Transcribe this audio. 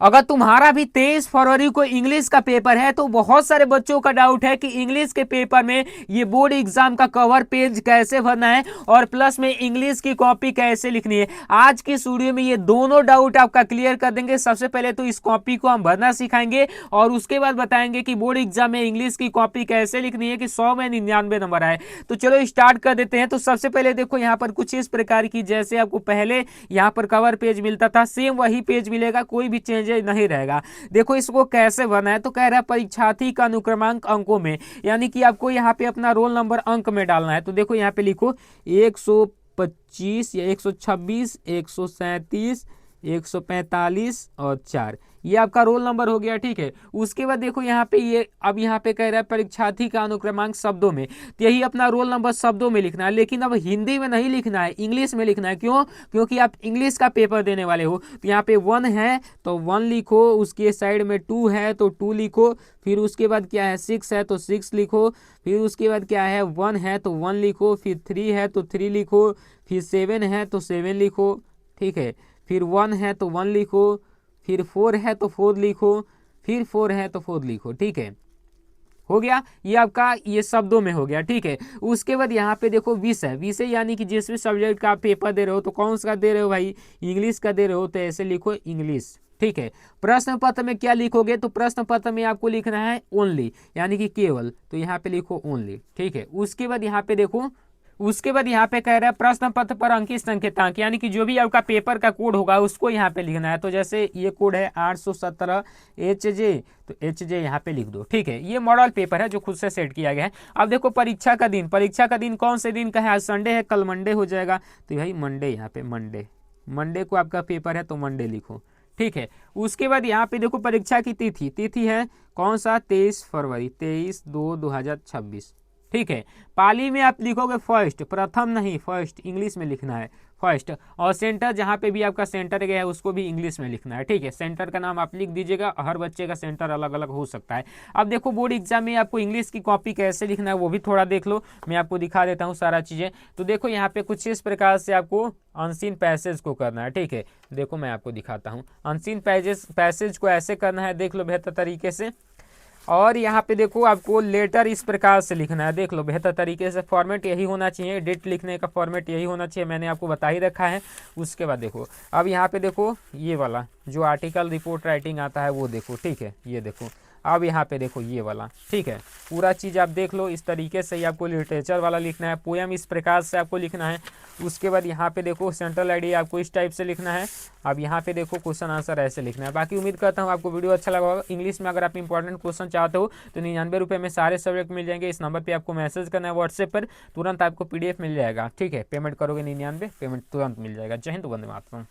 अगर तुम्हारा भी 23 फरवरी को इंग्लिश का पेपर है तो बहुत सारे बच्चों का डाउट है कि इंग्लिश के पेपर में ये बोर्ड एग्जाम का कवर पेज कैसे भरना है और प्लस में इंग्लिश की कॉपी कैसे लिखनी है। आज की वीडियो में ये दोनों डाउट आपका क्लियर कर देंगे। सबसे पहले तो इस कॉपी को हम भरना सिखाएंगे और उसके बाद बताएंगे कि बोर्ड एग्जाम में इंग्लिश की कॉपी कैसे लिखनी है कि 100 में 99 नंबर आए। तो चलो स्टार्ट कर देते हैं। तो सबसे पहले देखो यहाँ पर कुछ इस प्रकार की, जैसे आपको पहले यहाँ पर कवर पेज मिलता था सेम वही पेज मिलेगा, कोई भी चेंज नहीं रहेगा। देखो इसको कैसे भरना है, तो कह रहा है परीक्षार्थी का अनुक्रमांक अंकों में, यानी कि आपको यहाँ पे अपना रोल नंबर अंक में डालना है। तो देखो यहाँ पे लिखो 125 या 126, 137, 145 और 4, ये आपका रोल नंबर हो गया। ठीक है, उसके बाद देखो यहाँ पे ये अब यहाँ पे कह रहा है परीक्षार्थी का अनुक्रमांक शब्दों में, तो यही अपना रोल नंबर शब्दों में लिखना है, लेकिन अब हिंदी में नहीं लिखना है, इंग्लिश में लिखना है। क्यों? क्योंकि आप इंग्लिश का पेपर देने वाले हो। तो यहाँ पे 1 है तो 1 लिखो, उसके साइड में 2 है तो 2 लिखो, फिर उसके बाद क्या है 6 है तो 6 लिखो, फिर उसके बाद क्या है 1 है तो 1 लिखो, फिर 3 है तो 3 लिखो, फिर 7 है तो 7 लिखो। ठीक है, फिर 1 है तो 1 लिखो, फिर 4 है तो 4 लिखो, फिर 4 है तो 4 लिखो। ठीक है, हो गया, ये आपका ये शब्दों में हो गया। ठीक है, उसके बाद यहाँ पे देखो विषय, विषय यानी कि जिस भी सब्जेक्ट का आप पेपर दे रहे हो, तो कौन सा दे रहे हो भाई, इंग्लिश का दे रहे हो तो ऐसे लिखो इंग्लिश। ठीक है, प्रश्न पत्र में क्या लिखोगे, तो प्रश्न पत्र में आपको लिखना है ओनली, यानी कि केवल, तो यहाँ पे लिखो ओनली। ठीक है, उसके बाद यहाँ पे देखो, उसके बाद यहाँ पे कह रहा है प्रश्न पत्र पर अंकित संकेतांक, यानी कि जो भी आपका पेपर का कोड होगा उसको यहाँ पे लिखना है। तो जैसे ये कोड है 817 HJ, तो HJ यहाँ पे लिख दो। ठीक है, ये मॉडल पेपर है जो खुद से सेट किया गया है। अब देखो परीक्षा का दिन, परीक्षा का दिन कौन से दिन का है, आज संडे है, कल मंडे हो जाएगा, तो भाई मंडे, यहाँ पे मंडे, मंडे को आपका पेपर है तो मंडे लिखो। ठीक है, उसके बाद यहाँ पे देखो परीक्षा की तिथि, तिथि है कौन सा, 23 फरवरी, 23/2/2026। ठीक है, पाली में आप लिखोगे फर्स्ट, प्रथम नहीं, फर्स्ट इंग्लिश में लिखना है, फर्स्ट। और सेंटर जहाँ पे भी आपका सेंटर गया है उसको भी इंग्लिश में लिखना है। ठीक है, सेंटर का नाम आप लिख दीजिएगा, हर बच्चे का सेंटर अलग अलग हो सकता है। अब देखो बोर्ड एग्जाम में आपको इंग्लिश की कॉपी कैसे लिखना है वो भी थोड़ा देख लो, मैं आपको दिखा देता हूँ सारा चीज़ें। तो देखो यहाँ पे कुछ इस प्रकार से आपको अनसीन पैसेज को करना है। ठीक है, देखो मैं आपको दिखाता हूँ, अनसीन पैसेज को ऐसे करना है, देख लो बेहतर तरीके से। और यहाँ पे देखो आपको लेटर इस प्रकार से लिखना है, देख लो बेहतर तरीके से, फॉर्मेट यही होना चाहिए, डेट लिखने का फॉर्मेट यही होना चाहिए, मैंने आपको बता ही रखा है। उसके बाद देखो अब यहाँ पे देखो ये वाला जो आर्टिकल रिपोर्ट राइटिंग आता है वो देखो। ठीक है, ये देखो अब यहाँ पे देखो ये वाला। ठीक है, पूरा चीज़ आप देख लो, इस तरीके से ही आपको लिटरेचर वाला लिखना है, पोएम इस प्रकार से आपको लिखना है। उसके बाद यहाँ पे देखो सेंट्रल आइडिया आपको इस टाइप से लिखना है। अब यहाँ पे देखो क्वेश्चन आंसर ऐसे लिखना है। बाकी उम्मीद करता हूँ आपको वीडियो अच्छा लगा होगा। इंग्लिश में अगर आप इंपॉर्टेंट क्वेश्चन चाहते हो तो 99 रुपये में सारे सब्जेक्ट मिल जाएंगे। इस नंबर पर आपको मैसेज करना है व्हाट्सएप पर, तुरंत आपको PDF मिल जाएगा। ठीक है, पेमेंट करोगे 99, पेमेंट तुरंत मिल जाएगा। जय हिंद, वंदे मातरम।